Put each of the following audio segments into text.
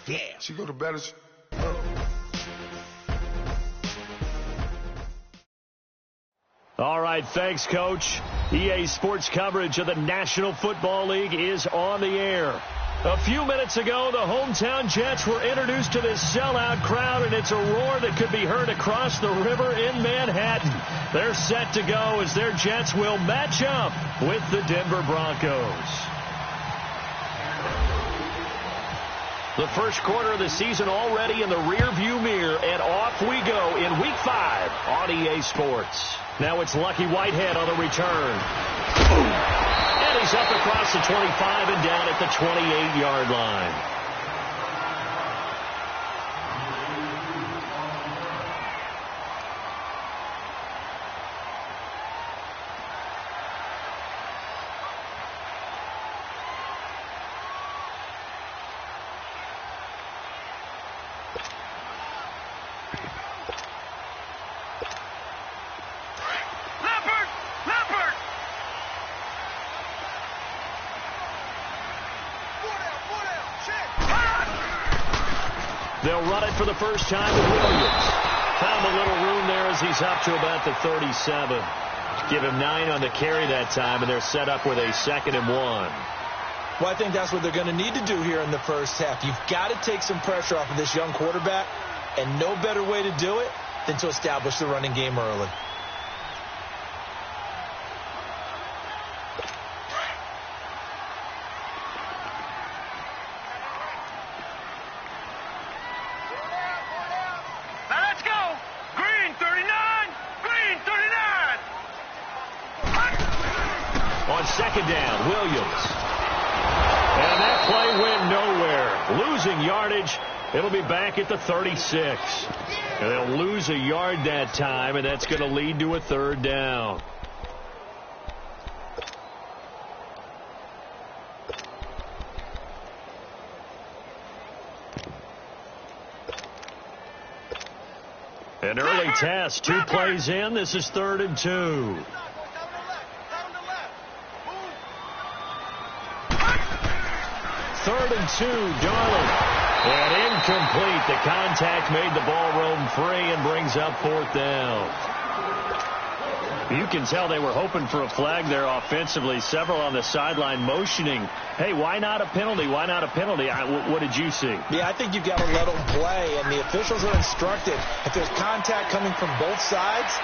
Yeah. She go to better. All right, thanks, Coach. EA Sports coverage of the National Football League is on the air. A few minutes ago, the hometown Jets were introduced to this sellout crowd, and it's a roar that could be heard across the river in Manhattan. They're set to go as their Jets will match up with the Denver Broncos. The first quarter of the season already in the rearview mirror, and off we go in Week 5 on EA Sports. Now it's Lucky Whitehead on the return. And he's up across the 25 and down at the 28-yard line. They'll run it for the first time with Williams. Found a little room there as he's up to about the 37. Give him 9 on the carry that time, and they're set up with a 2nd and 1. Well, I think that's what they're going to need to do here in the first half. You've got to take some pressure off of this young quarterback, and no better way to do it than to establish the running game early. Second down, Williams. And that play went nowhere. Losing yardage. It'll be back at the 36. And they'll lose a yard that time, and that's going to lead to a 3rd down. An early test. 2 plays in. This is 3rd and 2. Third and 2, Darling. And incomplete. The contact made the ball roam free and brings up 4th down. You can tell they were hoping for a flag there offensively. Several on the sideline motioning, hey, why not a penalty? Why not a penalty? What did you see? Yeah, I think you've got to let them play, and the officials are instructed. If there's contact coming from both sides,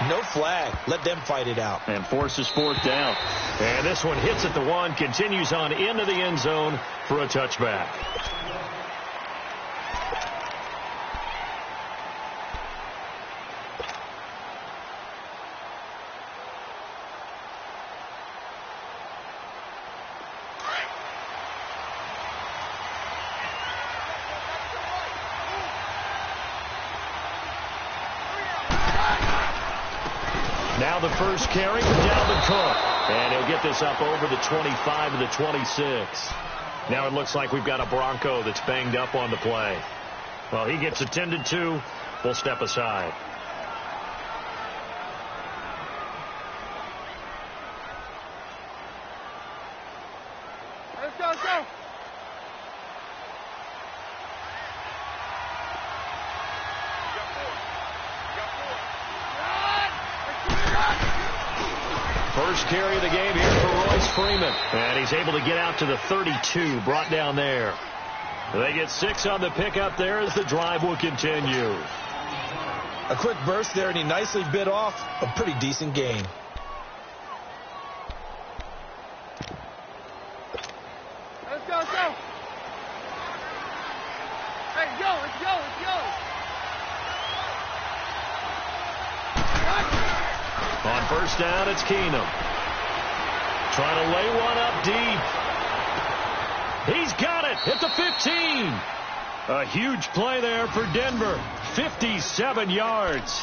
no flag. Let them fight it out. And forces 4th down. And this one hits at the 1, continues on into the end zone for a touchback. Now the first carry for Dalvin Cook. And he'll get this up over the 25 to the 26. Now it looks like we've got a Bronco that's banged up on the play. Well, he gets attended to. We'll step aside. Let's go, let's go. First carry of the game here for Royce Freeman. And he's able to get out to the 32, brought down there. They get 6 on the pickup there as the drive will continue. A quick burst there, and he nicely bit off a pretty decent gain. Let's go, let's go. Hey, go, let's go, let's go. On first down, it's Keenum. Trying to lay one up deep. He's got it at the 15. A huge play there for Denver. 57 yards.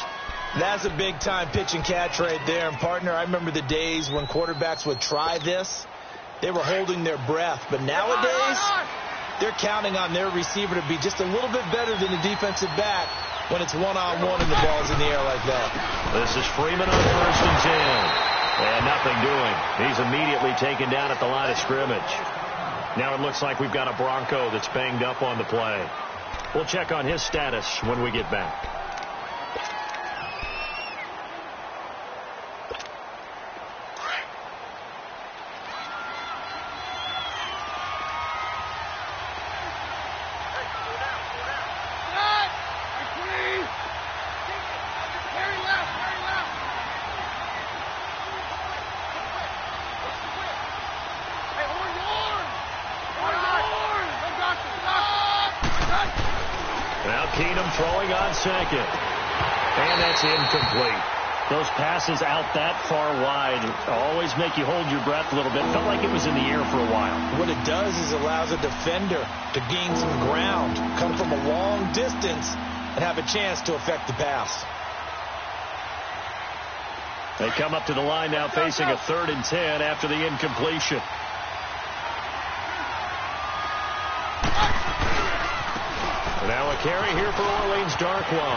That's a big-time pitch and catch right there. And, partner, I remember the days when quarterbacks would try this. They were holding their breath. But nowadays, they're counting on their receiver to be just a little bit better than the defensive back when it's one-on-one and the ball's in the air like that. This is Freeman on first and 10. And nothing doing. He's immediately taken down at the line of scrimmage. Now it looks like we've got a Bronco that's banged up on the play. We'll check on his status when we get back. Throwing on second. And that's incomplete. Those passes out that far wide always make you hold your breath a little bit. Felt like it was in the air for a while. What it does is allows a defender to gain some ground, come from a long distance, and have a chance to affect the pass. They come up to the line now facing a 3rd and 10 after the incompletion. Now a carry here for Orleans Darkwa.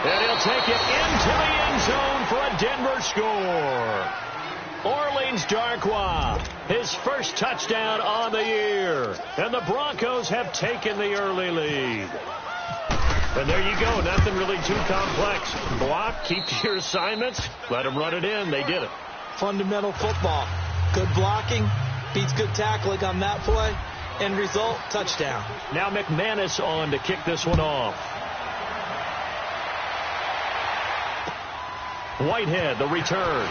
And he'll take it into the end zone for a Denver score. Orleans Darkwa, his first touchdown on the year. And the Broncos have taken the early lead. And there you go. Nothing really too complex. Block, keep to your assignments, let them run it in. They did it. Fundamental football. Good blocking, beats good tackling on that play. End result, touchdown. Now McManus on to kick this one off. Whitehead, the return.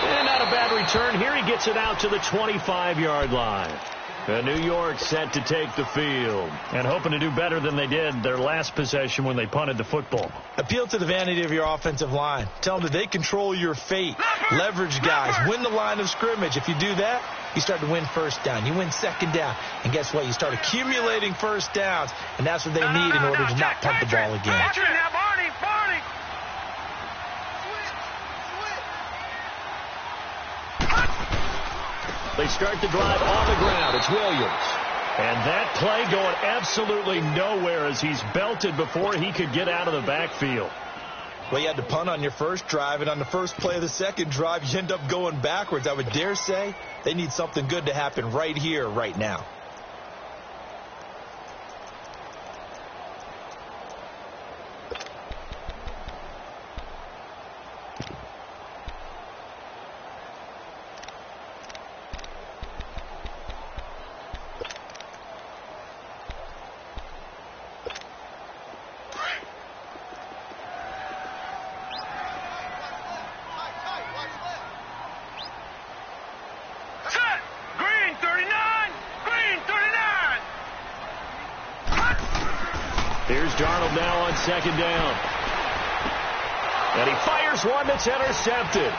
And not a bad return. Here he gets it out to the 25-yard line. And New York set to take the field. And hoping to do better than they did their last possession when they punted the football. Appeal to the vanity of your offensive line. Tell them that they control your fate. Leverage guys. Win the line of scrimmage. If you do that, you start to win first down. You win second down. And guess what? You start accumulating first downs. And that's what they need in order to not punt the ball again. They start the drive on the ground. It's Williams. And that play going absolutely nowhere as he's belted before he could get out of the backfield. Well, you had to punt on your first drive, and on the first play of the second drive, you end up going backwards. I would dare say they need something good to happen right here, right now. Second down. And he fires one that's intercepted.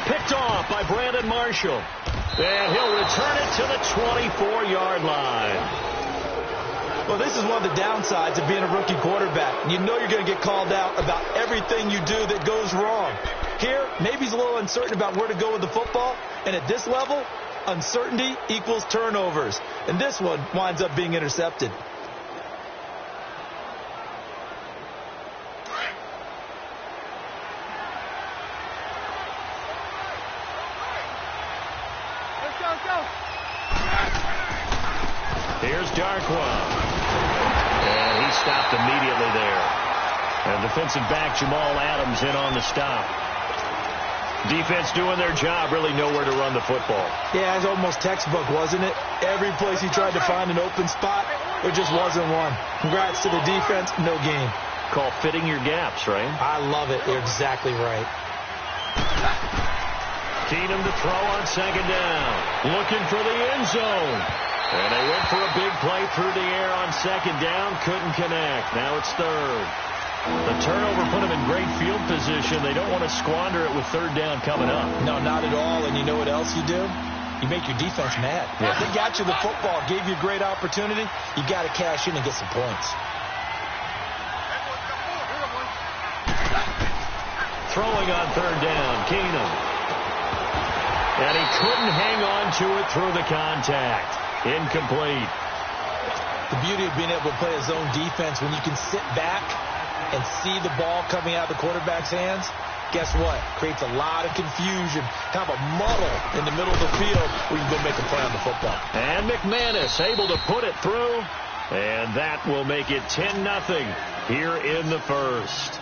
Picked off by Brandon Marshall. And he'll return it to the 24-yard line. Well, this is one of the downsides of being a rookie quarterback. You know you're going to get called out about everything you do that goes wrong. Here, maybe he's a little uncertain about where to go with the football. And at this level, uncertainty equals turnovers. And this one winds up being intercepted. Here's Darkwa. And he stopped immediately there. And defensive back Jamal Adams in on the stop. Defense doing their job, really nowhere to run the football. Yeah, it was almost textbook, wasn't it? Every place he tried to find an open spot, there just wasn't one. Congrats to the defense, no game. Call fitting your gaps, right? I love it. You're exactly right. Keenum to throw on second down. Looking for the end zone. And they went for a big play through the air on second down. Couldn't connect. Now it's third. The turnover put them in great field position. They don't want to squander it with third down coming up. No, not at all. And you know what else you do? You make your defense mad. Yeah. They got you the football, gave you a great opportunity. You got to cash in and get some points. Throwing on third down, Keenum. And he couldn't hang on to it through the contact. Incomplete. The beauty of being able to play a zone defense when you can sit back and see the ball coming out of the quarterback's hands, guess what? Creates a lot of confusion, kind of a muddle in the middle of the field where you can go make a play on the football. And McManus able to put it through, and that will make it 10-0 here in the first.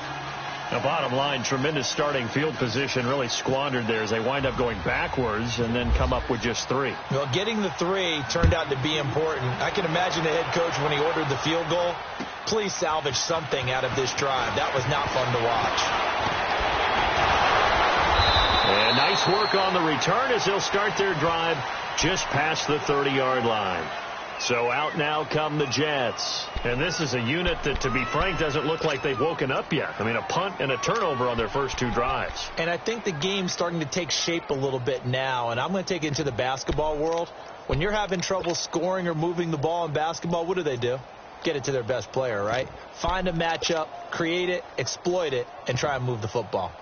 The bottom line, tremendous starting field position really squandered there as they wind up going backwards and then come up with just 3. Well, getting the 3 turned out to be important. I can imagine the head coach when he ordered the field goal. Please salvage something out of this drive. That was not fun to watch. And nice work on the return as they'll start their drive just past the 30-yard line. So out now come the Jets. And this is a unit that, to be frank, doesn't look like they've woken up yet. I mean, a punt and a turnover on their first 2 drives. And I think the game's starting to take shape a little bit now. And I'm going to take it into the basketball world. When you're having trouble scoring or moving the ball in basketball, what do? Get it to their best player, right? Find a matchup, create it, exploit it, and try and move the football.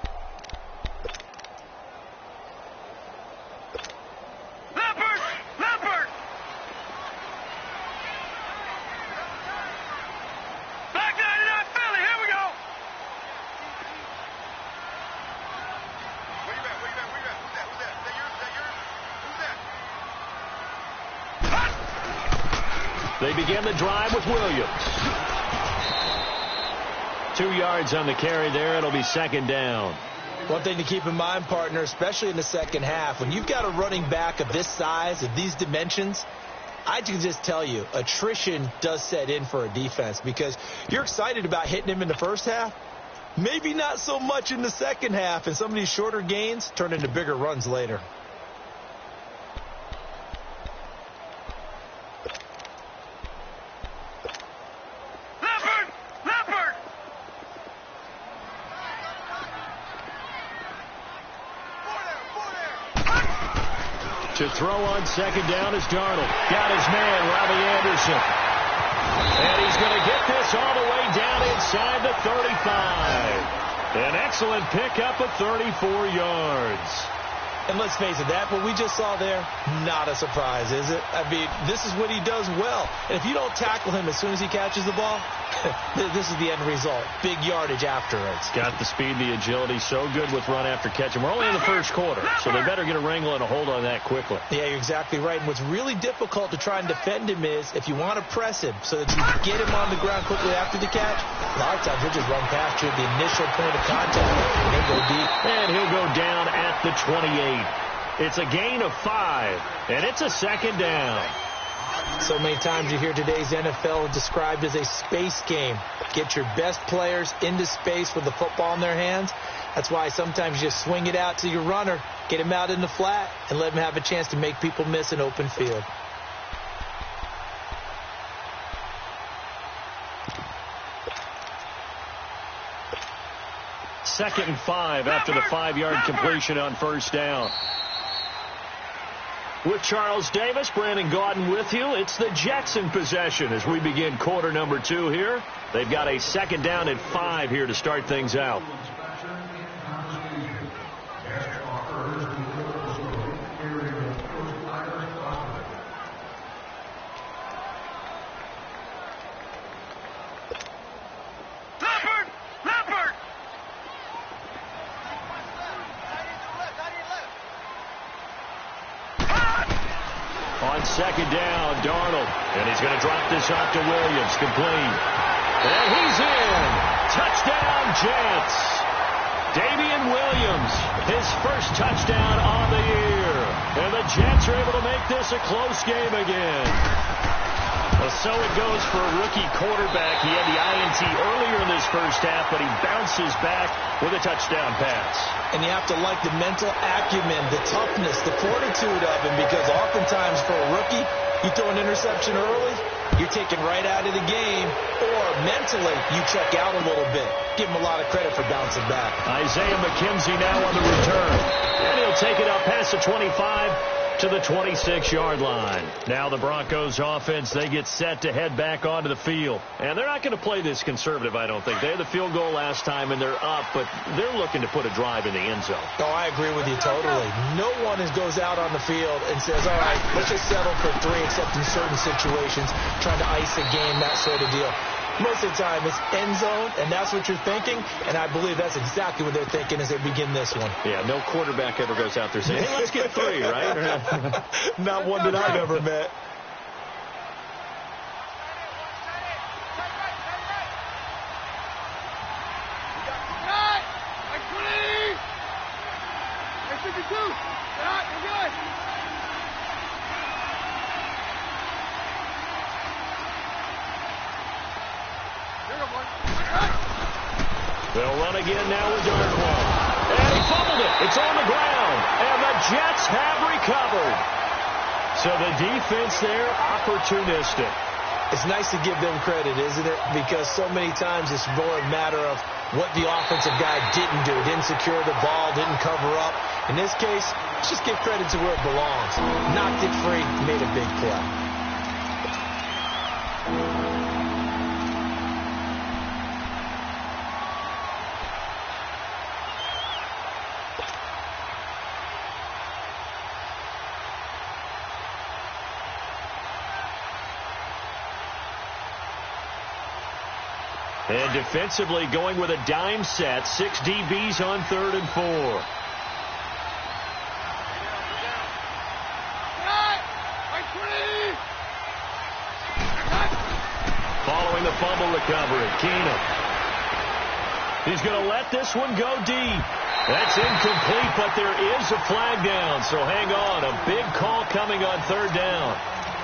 They begin the drive with Williams. 2 yards on the carry there. It'll be second down. One thing to keep in mind, partner, especially in the second half, when you've got a running back of this size, of these dimensions, I can just tell you, attrition does set in for a defense because you're excited about hitting him in the first half. Maybe not so much in the second half, and some of these shorter gains turn into bigger runs later. To throw on second down is Darnold. Got his man, Robbie Anderson. And he's going to get this all the way down inside the 35. An excellent pickup of 34 yards. And let's face it, that what we just saw there, not a surprise, is it? I mean, this is what he does well. And if you don't tackle him as soon as he catches the ball, this is the end result. Big yardage afterwards. Got the speed, the agility, so good with run after catch. And we're only in the first quarter, so they better get a wrangle and a hold on that quickly. Yeah, you're exactly right. And what's really difficult to try and defend him is if you want to press him so that you can get him on the ground quickly after the catch, a lot of times he'll just run past you at the initial point of contact and then go deep. And he'll go down at the 28. It's a gain of 5, and it's a second down. So many times you hear today's NFL described as a space game. Get your best players into space with the football in their hands. That's why sometimes you just swing it out to your runner, get him out in the flat, and let him have a chance to make people miss an open field. Second and 5 after the 5-yard completion on first down. With Charles Davis, Brandon Gaudin with you. It's the Jets in possession as we begin quarter number 2 here. They've got a second down and 5 here to start things out. Second down, Darnold. And he's going to drop this off to Williams, complete. And he's in. Touchdown, Jets. Damian Williams, his first touchdown on the year. And the Jets are able to make this a close game again. Well, so it goes for a rookie quarterback. He had the INT earlier in this first half, but he bounces back with a touchdown pass. And you have to like the mental acumen, the toughness, the fortitude of him, because oftentimes for a rookie, you throw an interception early, you're taken right out of the game, or mentally you check out a little bit. Give him a lot of credit for bouncing back. Isaiah McKenzie now on the return. And he'll take it up past the 25 to the 26-yard line. Now the Broncos offense, they get set to head back onto the field. And they're not going to play this conservative, I don't think. They had the field goal last time, and they're up, but they're looking to put a drive in the end zone. Oh, I agree with you totally. No one goes out on the field and says, all right, let's just settle for 3, except in certain situations, trying to ice a game, that sort of deal. Most of the time, it's end zone, and that's what you're thinking, and I believe that's exactly what they're thinking as they begin this one. Yeah, no quarterback ever goes out there saying, hey, let's get 3, right? Not one that I've ever met. They'll run again now with Darnell. And he fumbled it. It's on the ground. And the Jets have recovered. So the defense there, opportunistic. It's nice to give them credit, isn't it? Because so many times it's more a matter of what the offensive guy didn't do. Didn't secure the ball, didn't cover up. In this case, let's just give credit to where it belongs. Knocked it free, made a big play. And defensively going with a dime set. 6 DBs on 3rd and 4. Following the fumble recovery, Keenum. He's going to let this one go deep. That's incomplete, but there is a flag down, so hang on. A big call coming on 3rd down.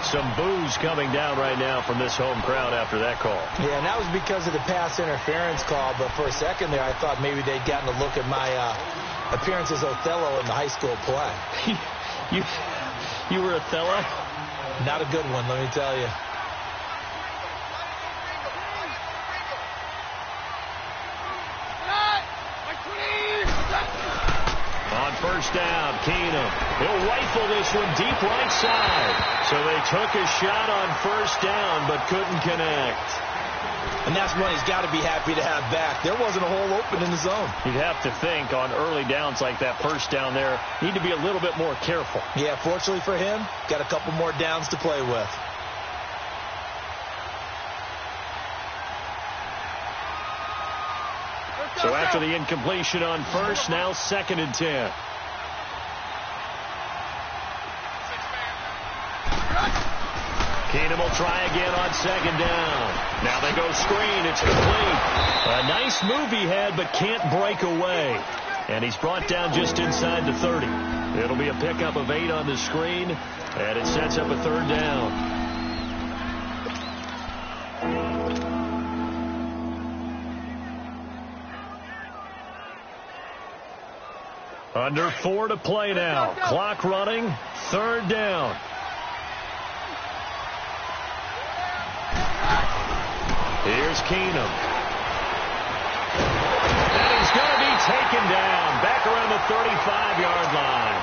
Some boos coming down right now from this home crowd after that call. Yeah, and that was because of the pass interference call, but for a second there I thought maybe they'd gotten a look at my appearance as Othello in the high school play. You were Othello? Not a good one, let me tell you. On 1st down, Keenum. He'll rifle this one deep right side. So they took a shot on 1st down, but couldn't connect. And that's one he's got to be happy to have back. There wasn't a hole open in the zone. You'd have to think on early downs like that 1st down there, need to be a little bit more careful. Yeah, fortunately for him, got a couple more downs to play with. So after the incompletion on 1st, now 2nd and 10. Keenum will try again on 2nd down. Now they go screen. It's complete. A nice move he had, but can't break away. And he's brought down just inside the 30. It'll be a pickup of 8 on the screen, and it sets up a 3rd down. Under 4 to play now. Clock running. 3rd down. Here's Keenum. And he's going to be taken down. Back around the 35-yard line.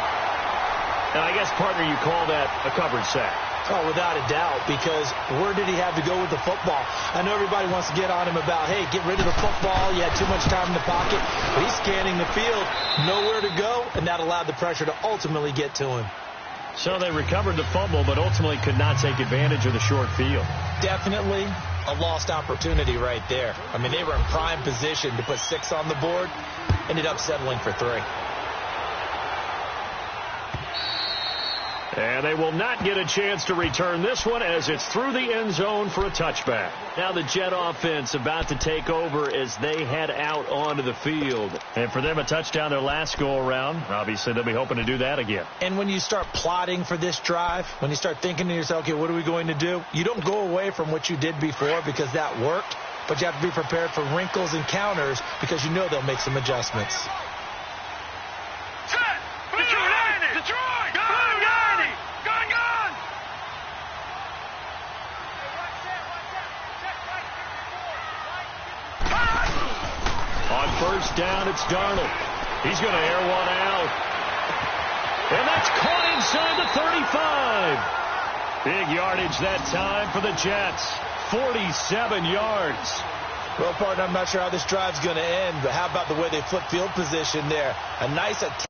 And I guess, partner, you call that a coverage sack. Oh, without a doubt, because where did he have to go with the football? I know everybody wants to get on him about, hey, get rid of the football. You had too much time in the pocket. But he's scanning the field, nowhere to go, and that allowed the pressure to ultimately get to him. So they recovered the fumble, but ultimately could not take advantage of the short field. Definitely a lost opportunity right there. I mean, they were in prime position to put 6 on the board, ended up settling for 3. And they will not get a chance to return this one as it's through the end zone for a touchback. Now the Jet offense about to take over as they head out onto the field. And for them, a touchdown their last go-around. Obviously, they'll be hoping to do that again. And when you start plotting for this drive, when you start thinking to yourself, okay, what are we going to do? You don't go away from what you did before because that worked, but you have to be prepared for wrinkles and counters because you know they'll make some adjustments. On 1st down, it's Darnold. He's going to air one out. And that's caught inside the 35. Big yardage that time for the Jets. 47 yards. Well, partner, I'm not sure how this drive's going to end, but how about the way they flip field position there? A nice attack.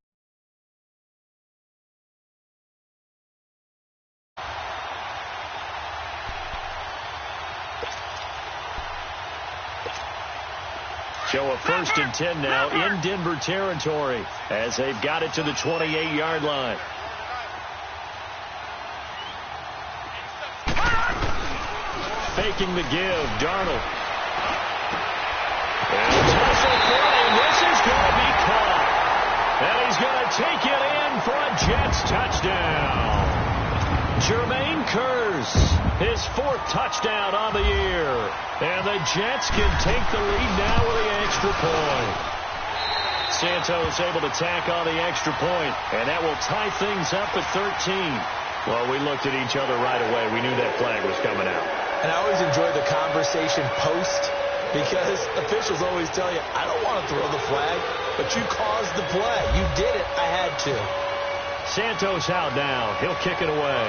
So a 1st and 10 now in Denver territory as they've got it to the 28-yard line. Faking the give, Darnold. And tussle play, and this is going to be caught. And he's going to take it in for a Jets touchdown. Jermaine Kearse, his 4th touchdown on the year. And the Jets can take the lead now with the extra point. Santos able to tack on the extra point, and that will tie things up at 13. Well, we looked at each other right away. We knew that flag was coming out. And I always enjoy the conversation post, because officials always tell you, I don't want to throw the flag, but you caused the play. You did it. I had to. Santos out now. He'll kick it away.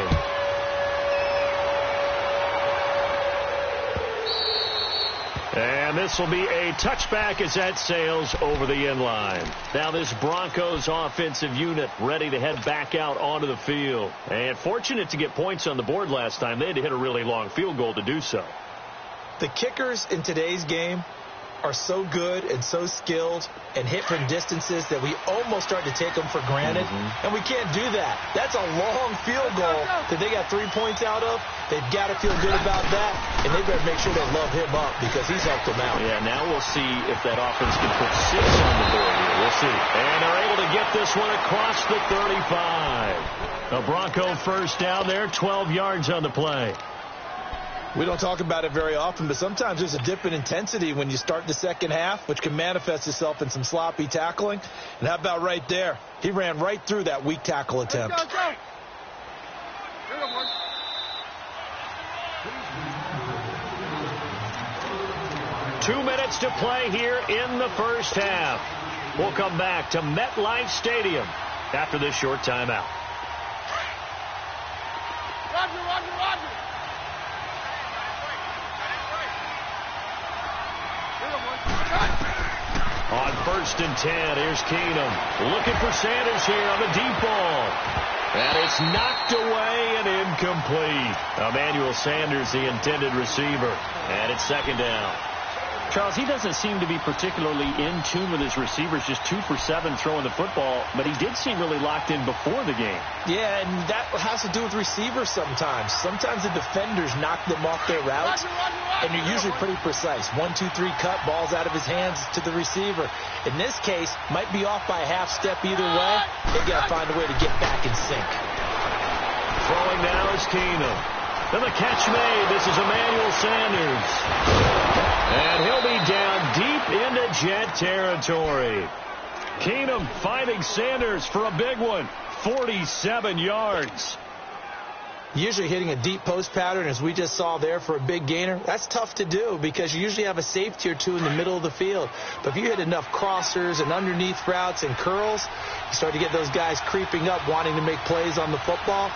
And this will be a touchback as that sails over the end line. Now this Broncos offensive unit ready to head back out onto the field. And fortunate to get points on the board last time. They had to hit a really long field goal to do so. The kickers in today's game are so good and so skilled and hit from distances that we almost start to take them for granted. And we can't do that. That's a long field goal that they got 3 points out of. They've got to feel good about that, and they better make sure they love him up because he's helped them out. Yeah, now we'll see if that offense can put 6 on the board here. We'll see. And they're able to get this one across the 35. A Bronco 1st down there, 12 yards on the play. We don't talk about it very often, but sometimes there's a dip in intensity when you start the second half, which can manifest itself in some sloppy tackling. And how about right there? He ran right through that weak tackle attempt. Let's go. Here we go, boys. 2 minutes to play here in the 1st half. We'll come back to MetLife Stadium after this short timeout. Roger, roger, roger. On 1st and 10, here's Keenum. Looking for Sanders here on the deep ball. And it's knocked away and incomplete. Emmanuel Sanders, the intended receiver. And it's 2nd down. Charles, he doesn't seem to be particularly in tune with his receivers, just 2 for 7 throwing the football, but he did seem really locked in before the game. Yeah, and that has to do with receivers sometimes. Sometimes the defenders knock them off their routes, and you're usually pretty precise. 1, 2, 3 cut, balls out of his hands to the receiver. In this case, might be off by a half step either way. They got to find a way to get back in sync. Throwing now is Keenum. And the catch made. This is Emmanuel Sanders. And he'll be down deep into Jet territory. Keenum finding Sanders for a big one. 47 yards. Usually hitting a deep post pattern, as we just saw there, for a big gainer, that's tough to do because you usually have a safety or two in the middle of the field. But if you hit enough crossers and underneath routes and curls, you start to get those guys creeping up, wanting to make plays on the football.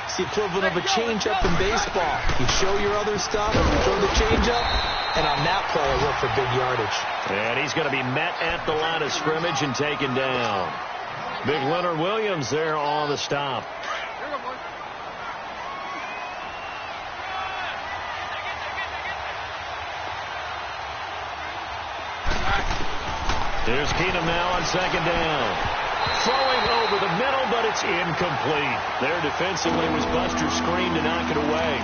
It's the equivalent of a changeup in baseball. You show your other stuff, throw the changeup, and on that play, I look for big yardage. And he's going to be met at the line of scrimmage and taken down. Big Leonard Williams there on the stop. Here's Keenum now on 2nd down. Throwing over the middle, but it's incomplete. There defensively was Buster screen to knock it away.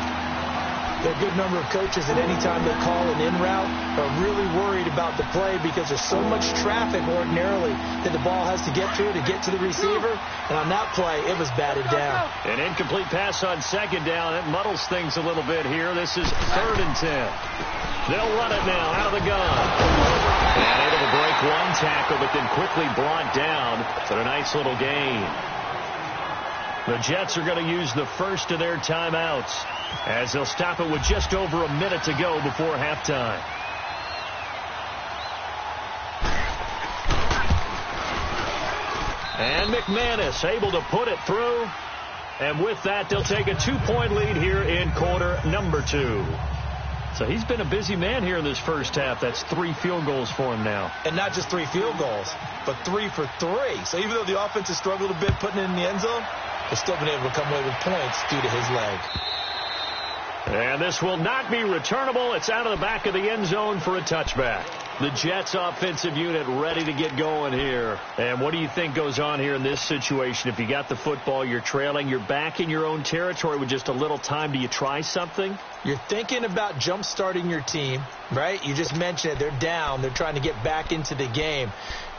There are a good number of coaches that any time they call an in route are really worried about the play because there's so much traffic ordinarily that the ball has to get through to get to the receiver. And on that play, it was batted down. An incomplete pass on 2nd down. It muddles things a little bit here. This is 3rd and 10. They'll run it now out of the gun. And able to break one tackle, but then quickly brought down. But a nice little gain. The Jets are going to use the first of their timeouts as they'll stop it with just over a minute to go before halftime. And McManus able to put it through. And with that, they'll take a 2-point lead here in quarter number 2. So he's been a busy man here in this first half. That's 3 field goals for him now. And not just 3 field goals, but 3 for 3. So even though the offense has struggled a bit putting it in the end zone, they've still been able to come away with points due to his leg. And this will not be returnable. It's out of the back of the end zone for a touchback. The Jets offensive unit ready to get going here. And what do you think goes on here in this situation? If you got the football, you're trailing, you're back in your own territory with just a little time. Do you try something? You're thinking about jump-starting your team, right? You just mentioned it. They're down. They're trying to get back into the game.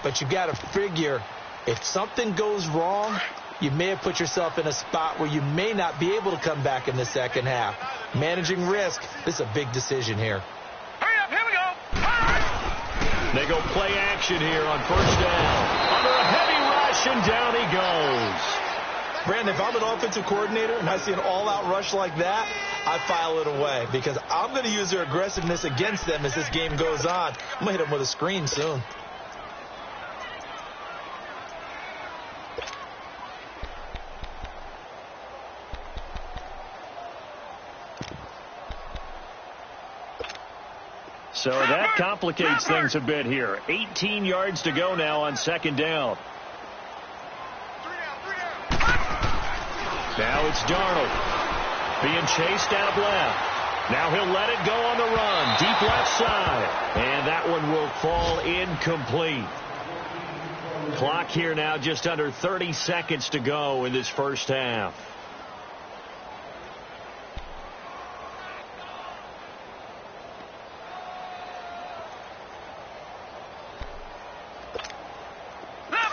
But you got to figure if something goes wrong, you may have put yourself in a spot where you may not be able to come back in the second half. Managing risk, this is a big decision here. Hurry up, here we go. They go play action here on first down. Under a heavy rush, and down he goes. Brandon, if I'm an offensive coordinator and I see an all-out rush like that, I file it away because I'm going to use their aggressiveness against them as this game goes on. I'm going to hit them with a screen soon. So that complicates things a bit here. 18 yards to go now on second down. Now it's Darnold being chased out left. Now he'll let it go on the run. Deep left side. And that one will fall incomplete. Clock here now just under 30 seconds to go in this first half.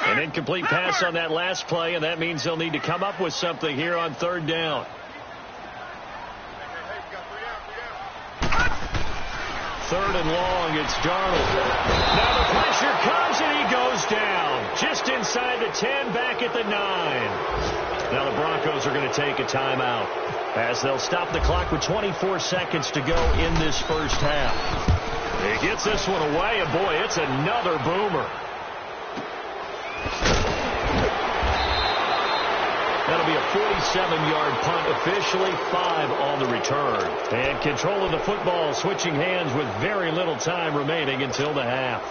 An incomplete pass on that last play, and that means they'll need to come up with something here on third down. Third and long, it's Darnold. Now the pressure comes, and he goes down. Just inside the 10, back at the 9. Now the Broncos are going to take a timeout as they'll stop the clock with 24 seconds to go in this first half. He gets this one away, and boy, it's another boomer. That'll be a 47-yard punt, officially 5 on the return. And control of the football switching hands with very little time remaining until the half.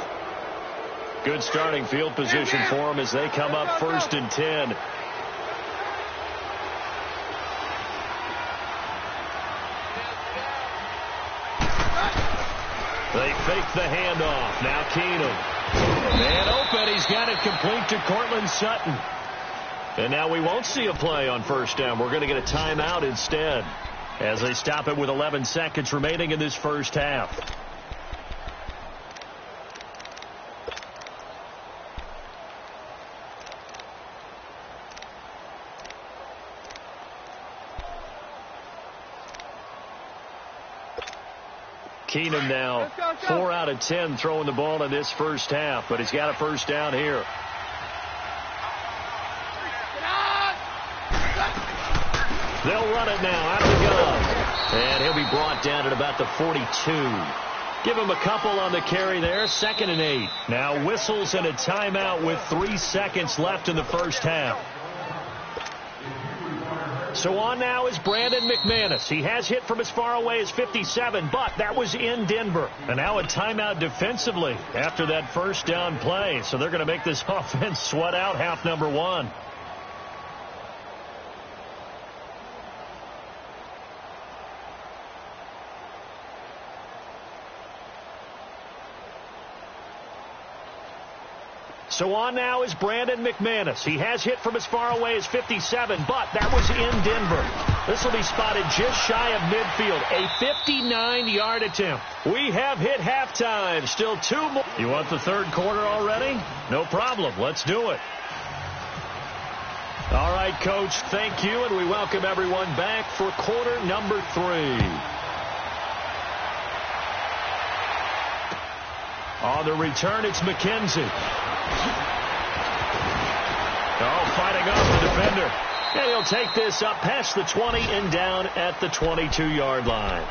Good starting field position for them as they come up first and 10. They fake the handoff. Now Keenum. And open. He's got it complete to Cortland Sutton. And now we won't see a play on first down. We're going to get a timeout instead as they stop it with 11 seconds remaining in this first half. Keenum now 4 out of 10 throwing the ball in this first half, but he's got a first down here. They'll run it now out of the gun. And he'll be brought down at about the 42. Give him a couple on the carry there. 2nd and 8. Now whistles and a timeout with 3 seconds left in the first half. So on now is Brandon McManus. He has hit from as far away as 57, but that was in Denver. And now a timeout defensively after that first down play. So they're going to make this offense sweat out half number 1. So on now is Brandon McManus. He has hit from as far away as 57, but that was in Denver. This will be spotted just shy of midfield. A 59-yard attempt. We have hit halftime. Still 2 more. You want the third quarter already? No problem. Let's do it. All right, Coach, thank you, and we welcome everyone back for quarter number 3. On the return, it's McKenzie. Oh, fighting off the defender. And he'll take this up past the 20 and down at the 22-yard line.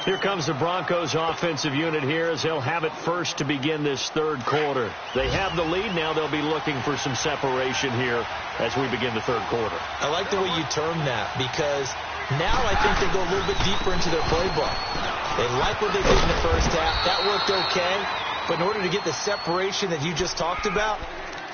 Here comes the Broncos offensive unit here as they'll have it first to begin this third quarter. They have the lead. Now they'll be looking for some separation here as we begin the third quarter. I like the way you term that because now I think they go a little bit deeper into their playbook. They like what they did in the first half. That worked okay. But in order to get the separation that you just talked about,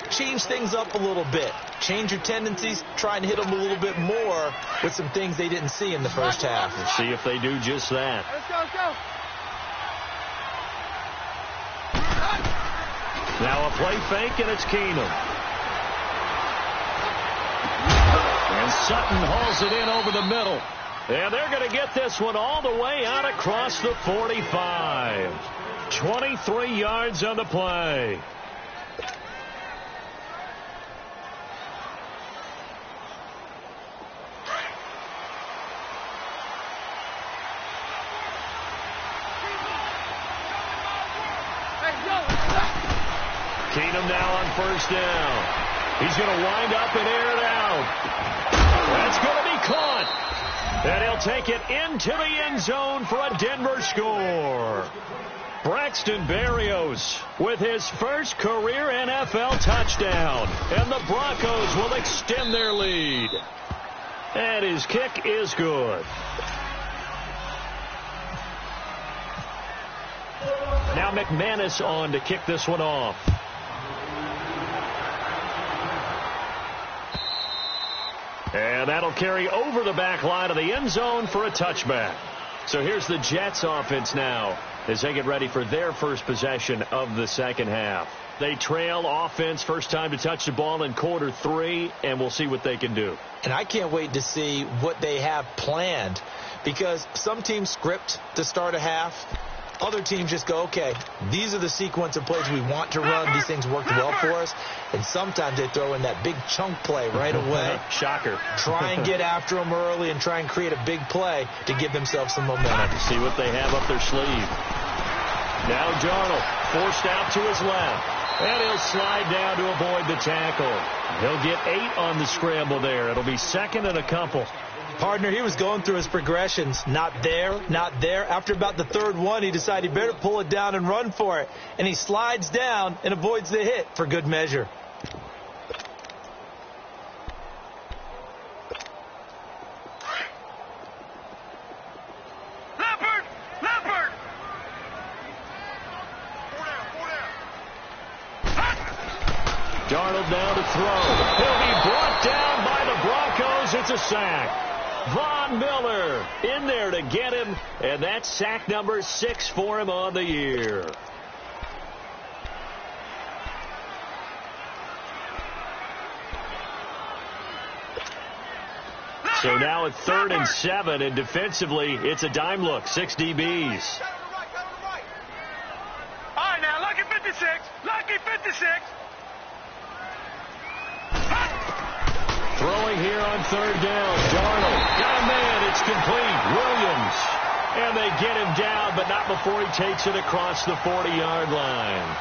change things up a little bit. Change your tendencies. Try and hit them a little bit more with some things they didn't see in the first half. We'll see if they do just that. Let's go, let's go. Now a play fake, and it's Keenum. And Sutton hauls it in over the middle. And they're going to get this one all the way out across the 45. 23 yards on the play. Keenum now on first down. He's going to wind up and air it out. That's going to be caught. And he'll take it into the end zone for a Denver score. Braxton Berrios with his first career NFL touchdown. And the Broncos will extend their lead. And his kick is good. Now McManus on to kick this one off. And that'll carry over the back line of the end zone for a touchback. So here's the Jets offense now as they get ready for their first possession of the second half. They trail offense, first time to touch the ball in quarter 3, and we'll see what they can do. And I can't wait to see what they have planned, because some teams script to start a half. Other teams just go, okay, these are the sequence of plays we want to run. These things worked well for us. And sometimes they throw in that big chunk play right away. Shocker. Try and get after them early and try and create a big play to give themselves some momentum. See what they have up their sleeve. Now Darnold forced out to his left. And he'll slide down to avoid the tackle. He'll get 8 on the scramble there. It'll be second and a couple. Partner, he was going through his progressions. Not there, not there. After about the third one, he decided he better pull it down and run for it. And he slides down and avoids the hit for good measure. Leopard! Darnold now to throw. He'll be brought down by the Broncos. It's a sack. Von Miller in there to get him, and that's sack number 6 for him on the year. So now it's 3rd and 7, and defensively, it's a dime look. 6 DBs. All right, now, lucky 56. Lucky 56. Throwing here on 3rd down. Darnold. Got a man. It's complete. Williams. And they get him down, but not before he takes it across the 40-yard line.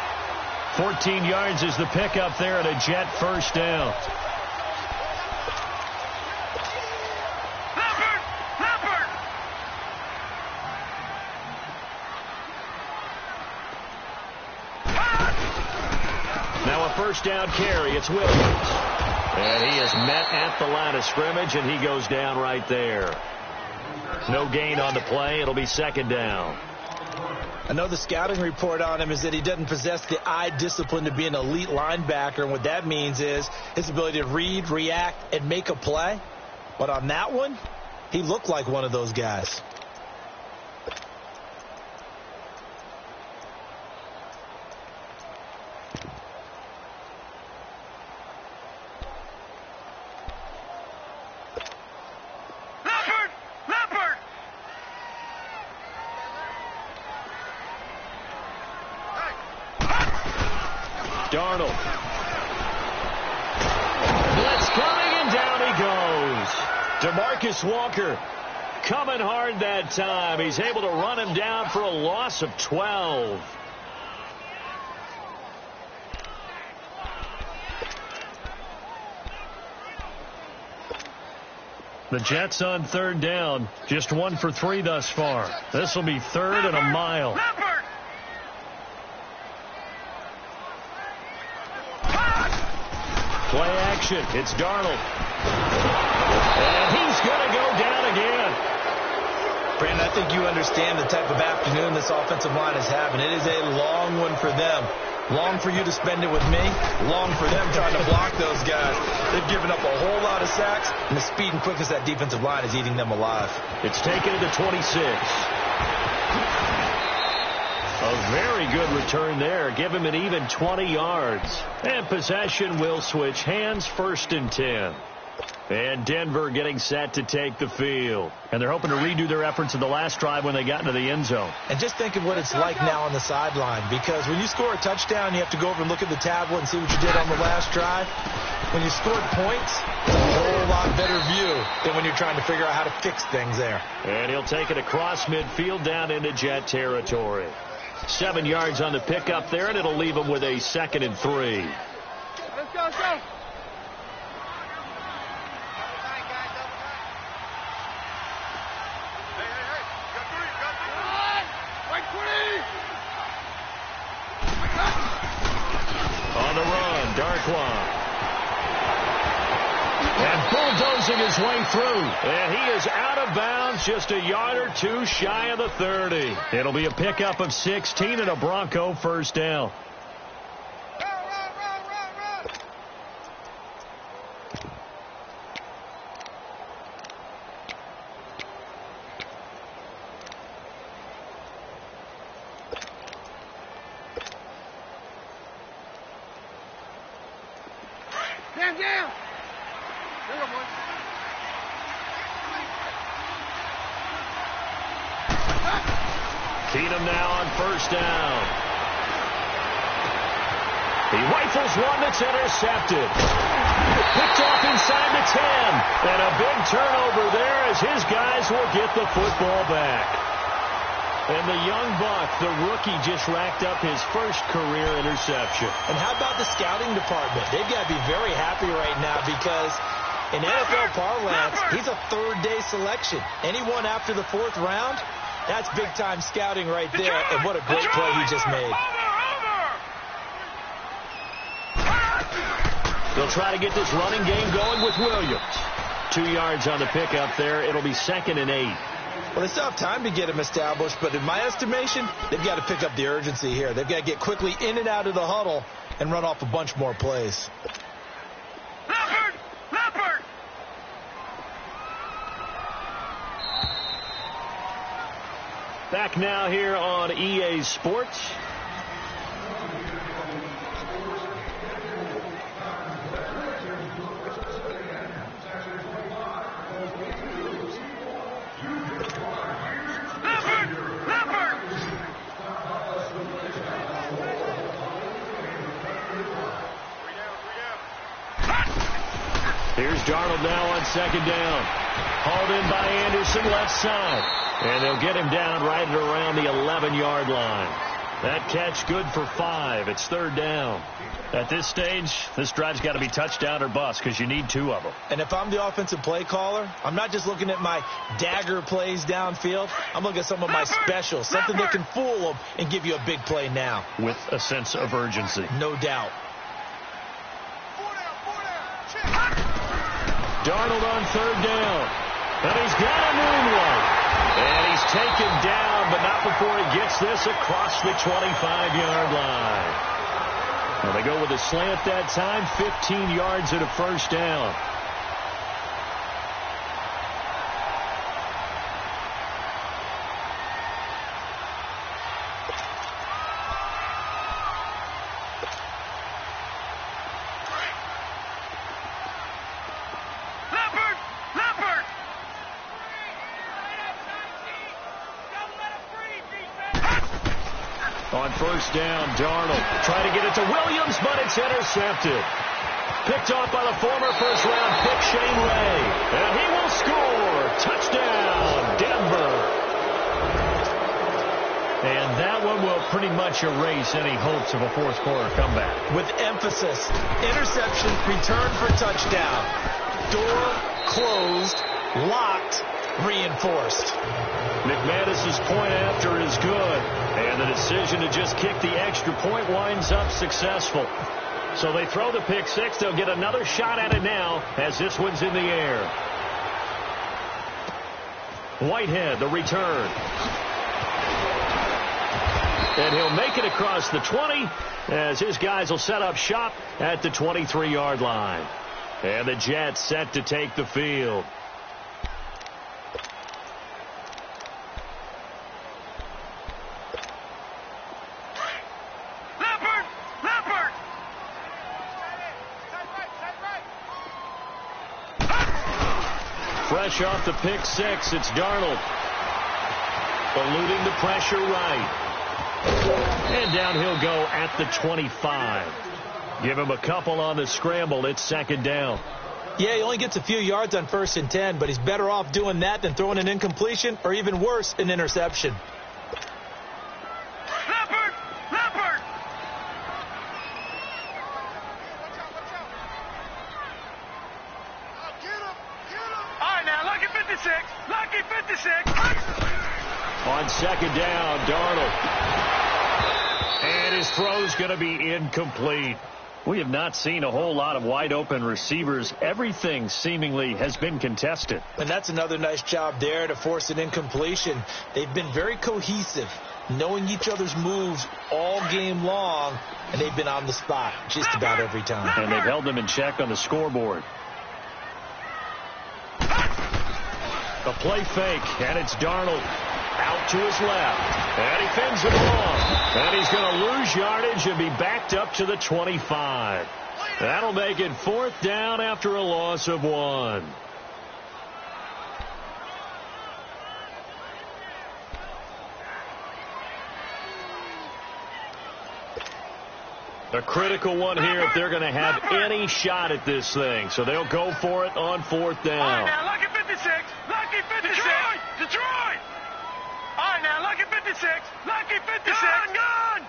14 yards is the pickup there, and a Jet first down. Leopard! Now a first down carry. It's Williams. And he is met at the line of scrimmage, and he goes down right there. No gain on the play. It'll be second down. I know the scouting report on him is that he doesn't possess the eye discipline to be an elite linebacker, and what that means is his ability to read, react, and make a play. But on that one, he looked like one of those guys. Darnold. Blitz coming, and down he goes. DeMarcus Walker coming hard that time. He's able to run him down for a loss of 12. The Jets on 3rd down. Just 1 for 3 thus far. This will be 3rd and a mile. Play action. It's Darnold. And he's going to go down again. Brandon, I think you understand the type of afternoon this offensive line is having. It is a long one for them. Long for you to spend it with me. Long for them trying to block those guys. They've given up a whole lot of sacks, and the speed and quickness of that defensive line is eating them alive. It's taken to the 26. A very good return there. Give him an even 20 yards. And possession will switch hands, 1st and 10. And Denver getting set to take the field. And they're hoping to redo their efforts in the last drive when they got into the end zone. And just think of what it's like now on the sideline, because when you score a touchdown, you have to go over and look at the tablet and see what you did on the last drive. When you scored points, it's a whole lot better view than when you're trying to figure out how to fix things there. And he'll take it across midfield down into Jet territory. 7 yards on the pickup there, and it'll leave him with a 2nd and 3. Let's go, let's go. On the run, Darkwa. And bulldozing his way through. And he is out of bounds, just a yard or two shy of the 30. It'll be a pickup of 16 and a Bronco 1st down. Down. Keenum now on 1st down. He rifles one that's intercepted. Picked off inside the 10. And a big turnover there as his guys will get the football back. And the young buck, the rookie, just racked up his 1st career interception. And how about the scouting department? They've got to be very happy right now because in NFL parlance, he's a 3rd-day selection. Anyone after the 4th round, that's big-time scouting right there. And what a great play he just made. They'll try to get this running game going with Williams. 2 yards on the pickup there. It'll be 2nd and 8. Well, they still have time to get him established, but in my estimation, they've got to pick up the urgency here. They've got to get quickly in and out of the huddle and run off a bunch more plays. Leopard! Back now here on EA Sports. Here's Darnold now on 2nd down. Hauled in by Anderson, left side. And they'll get him down right at around the 11-yard line. That catch good for 5. It's 3rd down. At this stage, this drive's got to be touchdown or bust because you need 2 of them. And if I'm the offensive play caller, I'm not just looking at my dagger plays downfield. I'm looking at some of my specials, something that can fool them and give you a big play now. With a sense of urgency. No doubt. Darnold on 3rd down. And he's got a moonwalk. And he's taken down, but not before he gets this across the 25-yard line. Well, they go with a slant that time, 15 yards at a 1st down. On 1st down, Darnold trying to get it to Williams, but it's intercepted. Picked off by the former 1st-round pick, Shane Ray. And he will score. Touchdown, Denver. And that one will pretty much erase any hopes of a 4th-quarter comeback. With emphasis, interception, return for touchdown. Door closed, locked, reinforced. McManus's point after is good, and the decision to just kick the extra point winds up successful. So they throw the pick 6. They'll get another shot at it now as this one's in the air. Whitehead, the return. And he'll make it across the 20 as his guys will set up shop at the 23-yard line. And the Jets set to take the field. Fresh off the pick six, it's Darnold. Eluding the pressure right. And down he'll go at the 25. Give him a couple on the scramble. It's second down. Yeah, he only gets a few yards on 1st and 10, but he's better off doing that than throwing an incompletion or even worse, an interception. Leopard! All right, now, lucky 56. Lucky 56. On second down, Darnold. And his throw's going to be incomplete. We have not seen a whole lot of wide-open receivers. Everything seemingly has been contested. And that's another nice job there to force an incompletion. They've been very cohesive, knowing each other's moves all game long, and they've been on the spot just about every time. And they've held them in check on the scoreboard. A play fake, and it's Darnold. Out to his left. And he fins it long. And he's going to lose yardage and be backed up to the 25. That'll make it 4th down after a loss of 1. A critical one here if they're going to have any shot at this thing. So they'll go for it on 4th down. All right, now, lucky 56. Lucky 56. Detroit! All right, now, lucky 56. Lucky 56. Gun!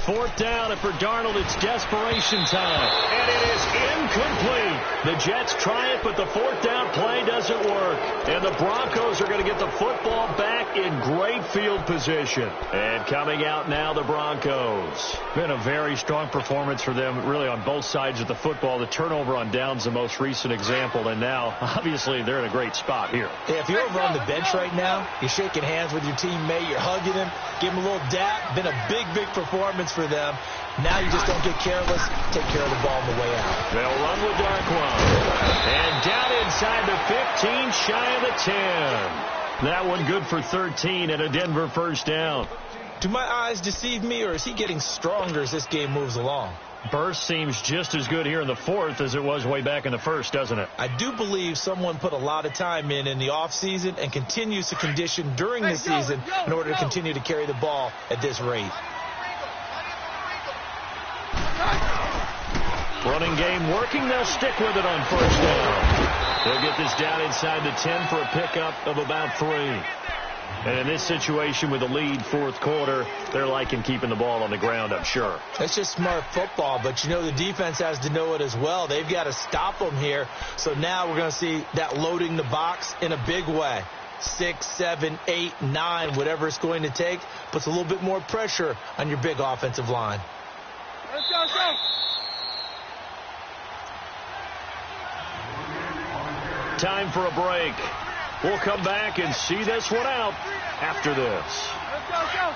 4th down, and for Darnold, it's desperation time. And it is incomplete. The Jets try it, but the 4th down play doesn't work. And the Broncos are going to get the football back in great field position. And coming out now, the Broncos. Been a very strong performance for them, really, on both sides of the football. The turnover on downs, the most recent example. And now, obviously, they're in a great spot here. Yeah, if you're over on the bench right now, you're shaking hands with your teammate, you're hugging him, give him a little dap. Been a big performance for them. Now you just don't get careless. Take care of the ball on the way out. They'll run with Darkwan. And down inside the 15, shy of the 10. That one good for 13 and a Denver 1st down. Do my eyes deceive me, or is he getting stronger as this game moves along? Burst seems just as good here in the 4th as it was way back in the 1st, doesn't it? I do believe someone put a lot of time in the offseason and continues to condition during the season in order to continue to carry the ball at this rate. Running game working. They'll stick with it on 1st down. They'll get this down inside the 10 for a pickup of about 3. And in this situation with a lead 4th quarter, they're liking keeping the ball on the ground, I'm sure. That's just smart football, but you know the defense has to know it as well. They've got to stop them here. So now we're going to see that loading the box in a big way. 6, 7, 8, 9, whatever it's going to take, puts a little bit more pressure on your big offensive line. Let's go. Time for a break. We'll come back and see this one out after this. Let's go.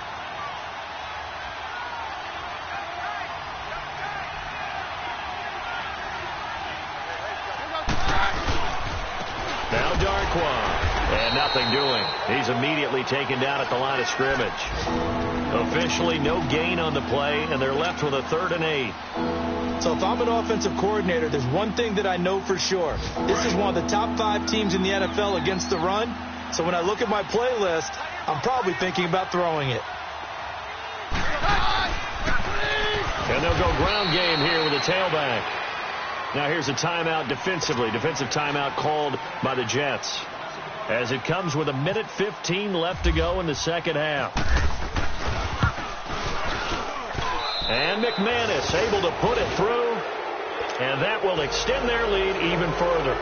Now Darkwan. And nothing doing. He's immediately taken down at the line of scrimmage. Officially no gain on the play, and they're left with a 3rd and 8. So if I'm an offensive coordinator, there's one thing that I know for sure. This is one of the top 5 teams in the NFL against the run. So when I look at my playlist, I'm probably thinking about throwing it. And they'll go ground game here with a tailback. Now here's a timeout defensively. Defensive timeout called by the Jets. As it comes with 1:15 left to go in the 2nd half. And McManus able to put it through. And that will extend their lead even further.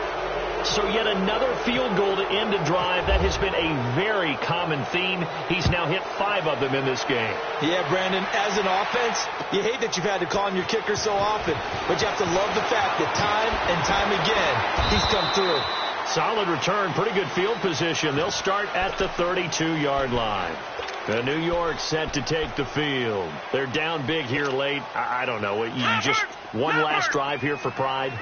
So yet another field goal to end a drive. That has been a very common theme. He's now hit 5 of them in this game. Yeah, Brandon, as an offense, you hate that you've had to call on your kicker so often. But you have to love the fact that time and time again, he's come through. Solid return, pretty good field position. They'll start at the 32-yard line. The New York set to take the field. They're down big here late. I don't know. You just one last drive here for pride?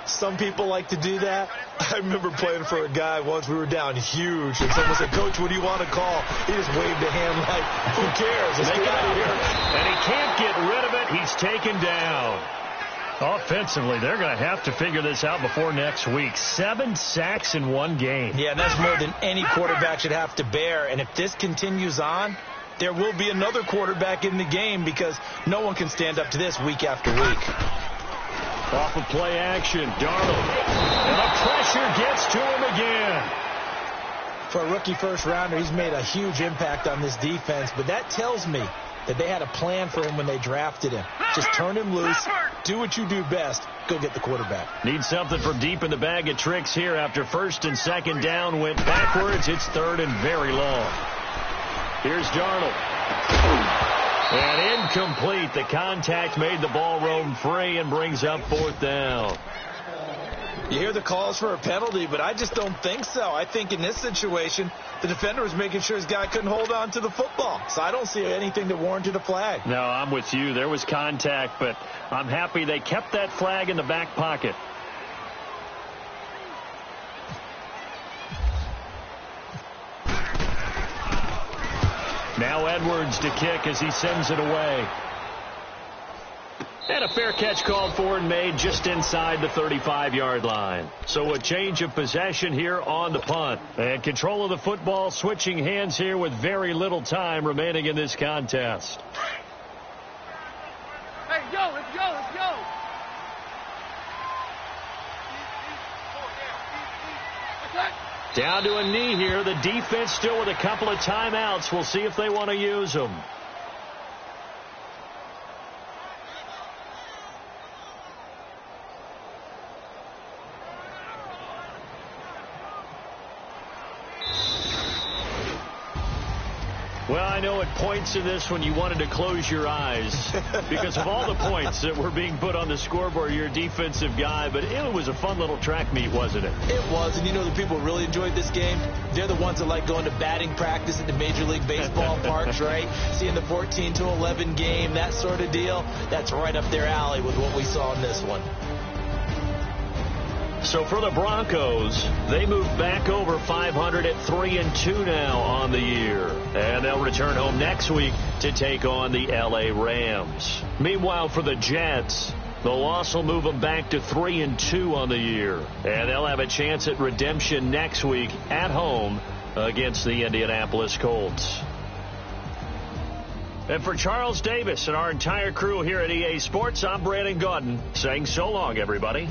Some people like to do that. I remember playing for a guy once. We were down huge, and someone said, "Coach, what do you want to call?" He just waved a hand like, "Who cares? Let's get out of here." And he can't get rid of it. He's taken down. Offensively, they're going to have to figure this out before next week. 7 sacks in one game. Yeah, and that's more than any quarterback should have to bear. And if this continues on, there will be another quarterback in the game because no one can stand up to this week after week. Off of play action, Darnold. And the pressure gets to him again. For a rookie first-rounder, he's made a huge impact on this defense, but that tells me that they had a plan for him when they drafted him. Just turn him loose, do what you do best, go get the quarterback. Need something from deep in the bag of tricks here after first and second down went backwards. It's third and very long. Here's Darnold. And incomplete. The contact made the ball roam free and brings up fourth down. You hear the calls for a penalty, but I just don't think so. I think in this situation, the defender was making sure his guy couldn't hold on to the football. So I don't see anything that warranted a flag. No, I'm with you. There was contact, but I'm happy they kept that flag in the back pocket. Now Edwards to kick as he sends it away. And a fair catch called for and made just inside the 35-yard line. So a change of possession here on the punt. And control of the football switching hands here with very little time remaining in this contest. Hey, yo, let's go, let's go. Down to a knee here. The defense still with a couple of timeouts. We'll see if they want to use them. Well, I know at points in this when you wanted to close your eyes because of all the points that were being put on the scoreboard, you're a defensive guy, but it was a fun little track meet, wasn't it? It was, and you know the people who really enjoyed this game? They're the ones that like going to batting practice at the Major League Baseball parks, right? Seeing the 14-11 game, that sort of deal. That's right up their alley with what we saw in this one. So for the Broncos, they move back over 500 at 3-2 now on the year. And they'll return home next week to take on the L.A. Rams. Meanwhile, for the Jets, the loss will move them back to 3-2 on the year. And they'll have a chance at redemption next week at home against the Indianapolis Colts. And for Charles Davis and our entire crew here at EA Sports, I'm Brandon Gaudin saying so long, everybody.